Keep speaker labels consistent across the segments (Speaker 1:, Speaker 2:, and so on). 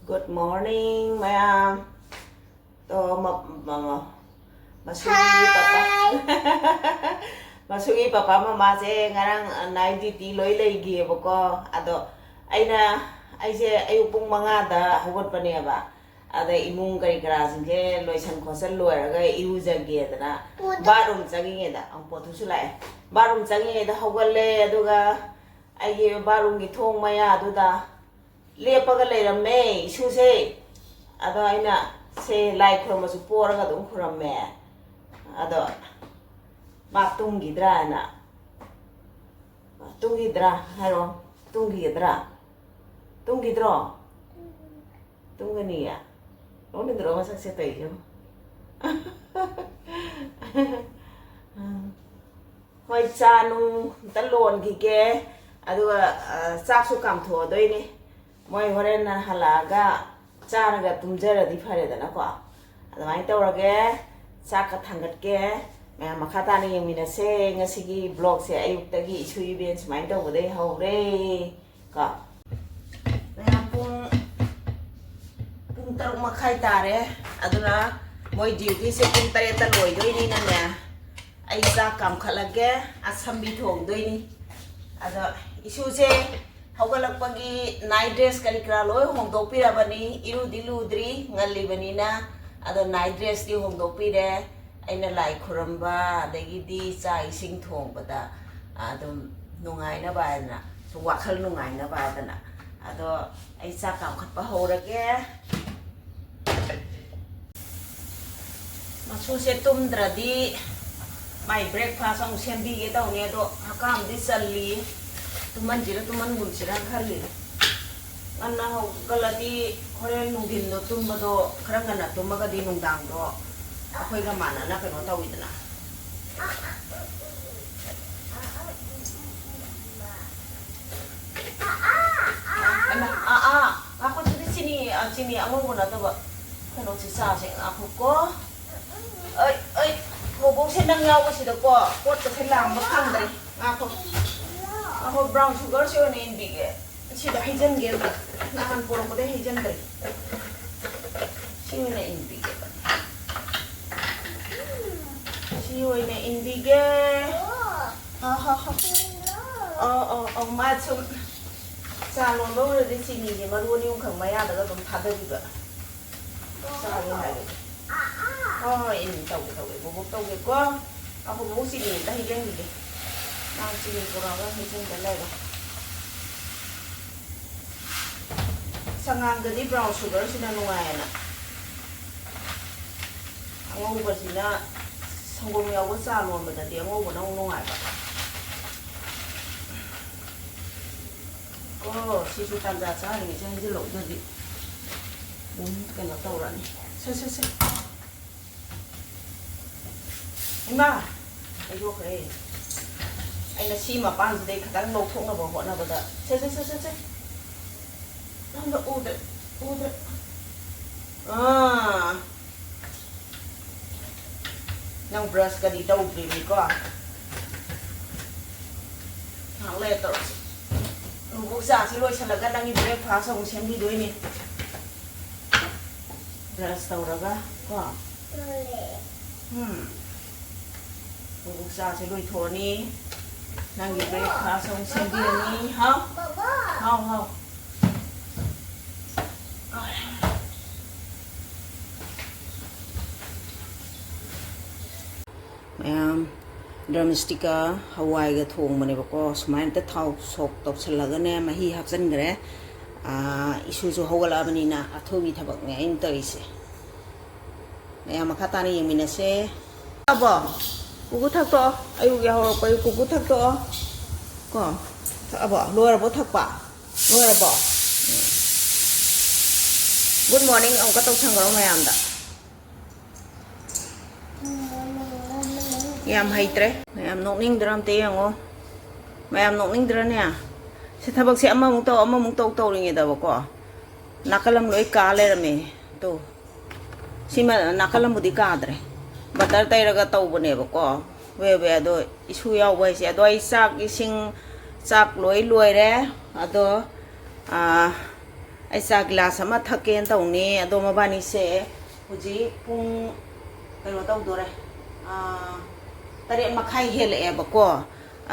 Speaker 1: Good morning, ma'am. To masugi papa. Masugi papa mama se ngarang night duty loi leigi bako ado aise ayupung manga da hugot pane ba. Ada imung kari kara singke loisan khosal loiraga irujage dana barum changi da ang potu sulai. Barum changi da hogalle aduga ai barum gi thong maya aduda lepaga leirame isuse ado aina se lai khuramasu poraga dum khurame ado matungidra na tungidra haro tungidro tungani ya oni dro masak se taijo hoi chanu talon gi ke ado chaksu kam tho doi ni moi horen na halaga charaga tumjara di phare dana ko adamai tawrage chaka thangat ke me makhata ni yemina se ngasigi blog se ayuk tagi isu events mai tawde hawre ka me pung taruk makhai tare aduna moi duty se pung tare ta loi doi ni na ne ai cha kam khalage asambi thong doi ni ada isu se haugalakpagi night dress kali kra loi hongdopirabani irudiludri ngalibani na ado night dress di hongdopire aina lai khuramba adagidi cha ising thongbada adum nungai na ba na so wakhal nungai na ba dana ado ai cha kam khatpa horage masu se tumdradi mai breakfast ang sembi ge daw ne do hakam di salli tuman jira tuman bulsira khali anna ho galati khore nungin no tumbado kharanga na tumaga di nungdang do akhoi ga mana na kano tawidna ako sini amo muna to ba kano si sa sing ako ko ay bobong senang yawa sida ko pot ko selang makhang dai ako brown sugar siya na inbigay. Siya hijan gel. Nakan puro ko dahil hijan dali. Siya na inbigay. Siya na inbigay. Masu. Salon lo rin sini niya. Marunong yung kang maya daga itong tadabi ba. Salon hayo. Ini tawag. Bubog tawag ko. Ako bubog sini. Dahil yan hindi. Nang sini kurang hijan dalay ba. Sangang gadi brown sugar sina nungaya na. Ang uba sina sanggong yawa salon ba dati ang uba nang nungay ba. Oh, sisu tanda sa hari siya hindi log dadi. Kaya tawran ni. Se. Ima. Ayo kay. Ay na si Mapa today kadang no thong na ba na ba da. Se. Nang order. Nang brush ka dito ubrimi ko. Hang letter. Nung sa si Loy salaga nang i-breakfast ang siyang didoy ni. Brush tawraga ko. Nung sa si Loy Tony nang i-breakfast ang siyang didoy ni. How? Drumstick hawai ga thong mane bako sumain ta thau sok top salaga ne mahi hapsan gre isu ju hawala bani na athobi thabak ne in toise mayam khata ni yemina se abo kuku thak to ayu ge haw pa kuku thak to ko abo loar bo thak pa loar bo good morning ông ka to thang ro mayam da yam haitre mayam nokning dram te yango mayam nokning dra ne se thabak se ama mung to ringe da ba ko nakalam loi ka le rame to sima nakalam budi ka dre batar tai raga to bone ba ko we do isu yaw ba se do sak ising sak loi re ado ऐसा glass अमा थकेन तौनी अदो मबानी से हुजी पुंग कनो तौदोरे तरे मखाई हेलएबको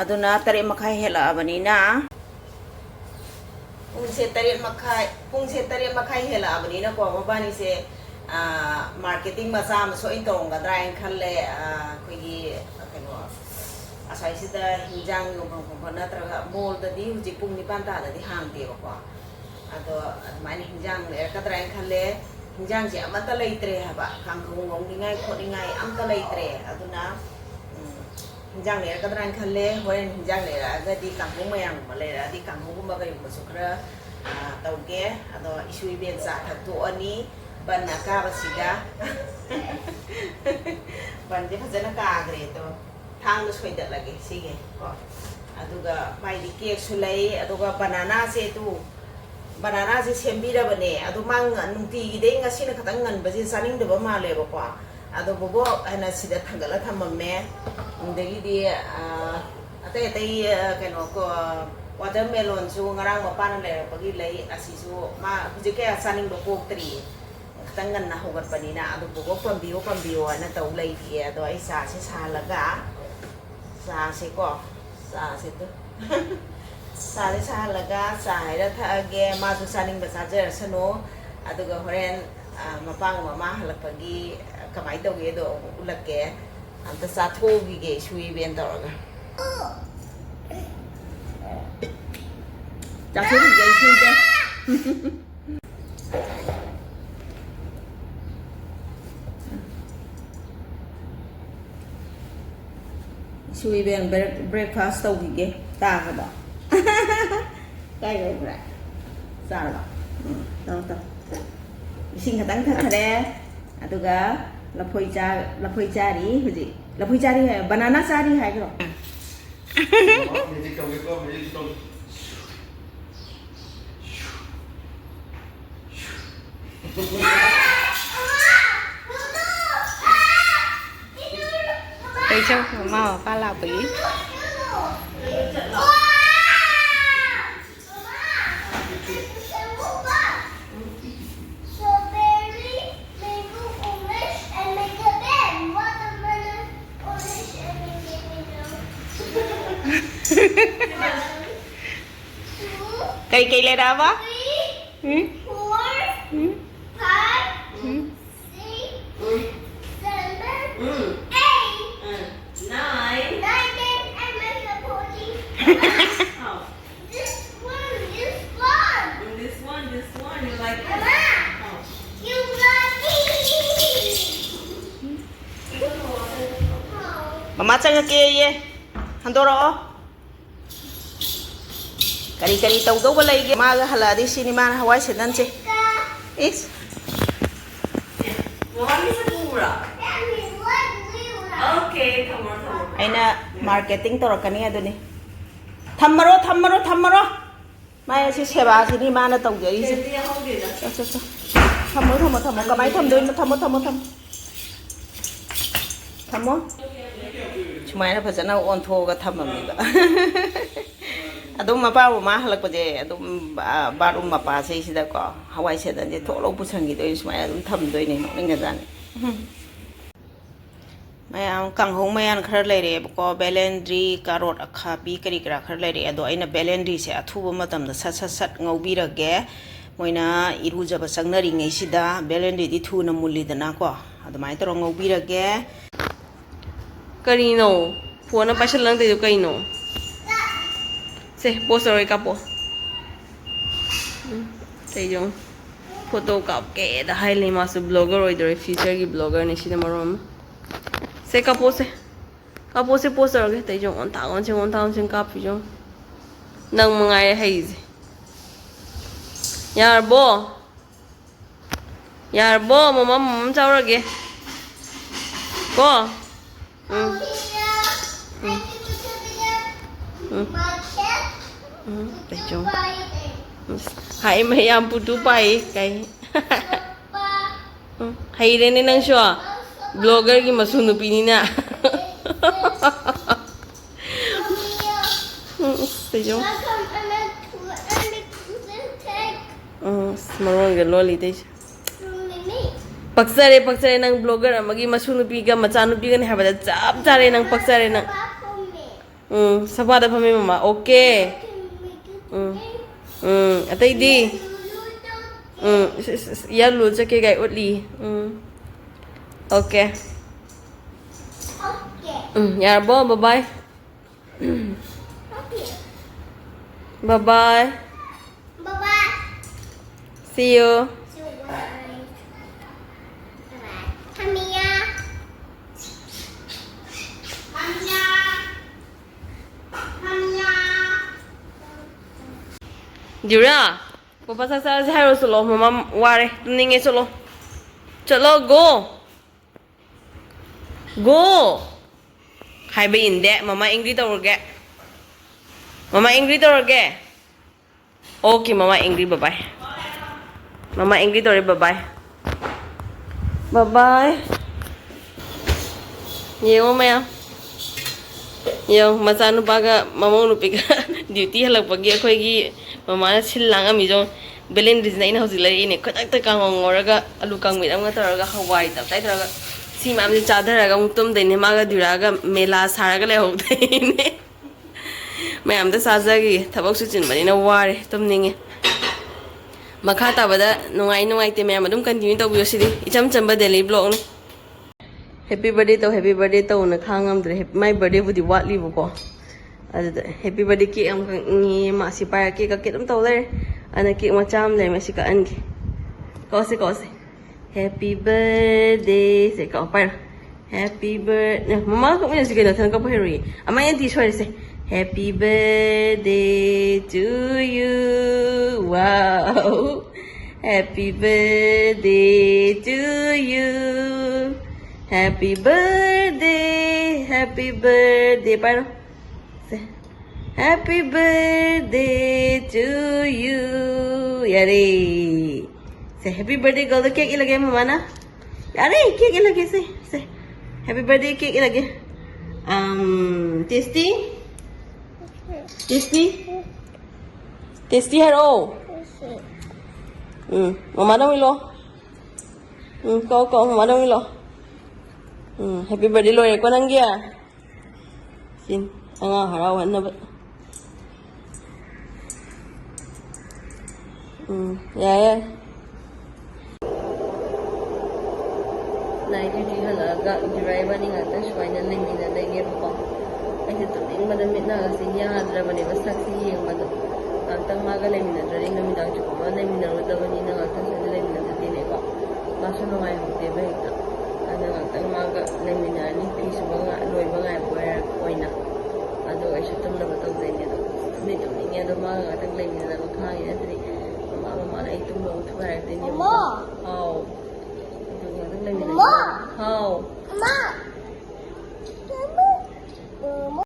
Speaker 1: अदुना तरे मखाई हेलअबनिना पुंसे तरे मखाई हेलअबनिना को मबानी से मार्केटिंग मचा सोइन तौंगद्रा इन खल्ले कोई कनो असाइसिदा हिंजांग योंगफम नत्रगा मोलददी हुजी पुंग निपान ताददी हांगदेबको अदो माने हिंजांग लेरकद्रा इन खल्ले हिंजांग से अमता लेइत्रे हबा कांगखौ ngongningai khoningai amta leitre aduna हिंजांग लेरकद्रा इन खल्ले होरेन हिंजांग लेरागदी कांगखौ मयाम लेरादी कांगखौ गुमा गरि मसुखरा तौगे अदो इसुइ बेन चा थक्तोअनी बनना काबसिगा बनदे फजना काग्रे तो थांग सोइदा लगे सिगे को अदुगा माइदी केक सुलै अदुगा बनाना से सेम्बिरबने अदु मांग नुंती गिदे ngasiना खतंग ngनबजे सानिंगदबा मालेबको अदु बोबो अना सिदा थंगला थममे उंदगिदि अतै अतै कनो को वाटरमेलन सु ngarang mapana lerapagi lei asisu ma hujike saning do poktri खतंग ngन होगतपनिना अदु बोबो पम्बियो ना तौ लैदि अदो ai sa se salaga sa se ko sa se to sa se salaga sa haira thage ma su saning basajer sano aduga horen mapang mama halakpagi kamai tawge do ulakke amta sa thogi ge shui ben tawga ja thu ge shui de shui ben breakfast tawge ta ga ba cái rồi lại sao rồi đâu đâu xin cả tăng thật đấy à tôi cả là phơi cha đi cái gì là phơi cha đi hay banana cha đi hay cái rồi đây cho mama ba là bí cây lên đó bác. 4, 5, 6, 7, 8, 9, and make a party. This one, you like it? You like it? Mama chẳng kia ye, hắn đâu đó? Kari tau do balai ge maga haladi cinema hawai sedan che is okay aina marketing torakani aduni thammaro mai si seba sini mana tau ge is thammo kamai thamdoi thammo chumai na phajana on thoga thammami ga adum mapa ma halak paje adum barum mapa se sida ko hawai sedan je tholo pusangi doi smai adum tham doi ne ninga jan mayam kang hong mayan khar leire ko belendri carrot akhabi kari kra khar leire ado aina belendri se athuba matam da sat ngaubi rage moina iruja ba sangnari ngai sida belendri di thu na mulli dana ko adumai to ngaubi rage
Speaker 2: karino phone pa chalang te karino se poster oi kapo te jong photo kap ke da haile masu blogger oi dore future ki blogger ni sida marom se kapo se poster ke te jong on ta on chen kap jong nang mangai hai yar bo mama chau ra ge ko Đây chung hãy mấy em putu pai cái hay đến nên năng show blogger ki masu nu pini na đây chung Maroon loli this. Paksare paksare nang blogger amagi masunu piga macanu piga ni habada jab jare nang paksare nang. Sabada phami mama. Okay. Atai di. Ya lu jake gai utli. Okay. Yar bo bye bye. Bye bye.
Speaker 3: Bye-bye.
Speaker 2: See you. Dura, papa sa hero solo, mama ware, ninge solo. Chalo go. Go. Hai be inde, mama angry tawurge. Mama angry tawurge. Okay, mama angry, bye bye. Mama angry tawure, bye bye. Bye bye. Yo maya. Yo macanu paga mama nu piga duty halak pagi akhoi gi mama na silanga mi jong belen rizna ina hojila ine khatak ta kang ngoraga alu kang mi am ga taraga hawai ta tai taraga si mam ji chadaraga mutum de ne maga duraga mela saraga le ho ne मैं आमदा साजागी थबक सुचिन बनी ना वारे तुम निंगे मखा ताबदा नुंगाई नुंगाई ते मैं आमदुम continue तौबियो सिदि इचम Chamba daily blog ने happy birthday तो ना खांगम द्रे माय बर्थडे बुदी वाटली बको अददा हैप्पी बर्थडे केक अम नि मासी पाया केक का केक तौ ले अना केक मचाम ले मैं सिका अनगे कोसे हैप्पी बर्थडे से का पाया हैप्पी बर्थडे ममा को मैं सिका न थन का पहिरी अमा ये दी छोरे से Happy birthday to you. Wow. Happy birthday to you. Happy birthday. Happy birthday. Paro. Say. Happy birthday to you. Yare. Say happy birthday girl. The cake ilagay mama na. Yare, cake ilagay say. Say. Happy birthday cake ilagay. Tasty. Tasty hero. Mama đâu lo. Có mama đâu lo. Happy birthday lo con ăn kia. Xin, ang harau han na ba. Yeah. Này cái gì là gạo driver ni ngata shwai na ling ni na lagi ko. Ay tuting madamit na kasi niya hadra ni basta si yung madu. Antang maga lang na rin na midang chuko man na minang daw ni na ngata sa lang na din ko. Maso no ay hote ba ita. Ana ngata maga lang na ni piso ba nga loy ba nga buwer koy na. Ado ay siya na bataw din niya. Ni tuting niya do maga tang lang na makangin na din. Mama na itong mo tuwa din niya. Oh.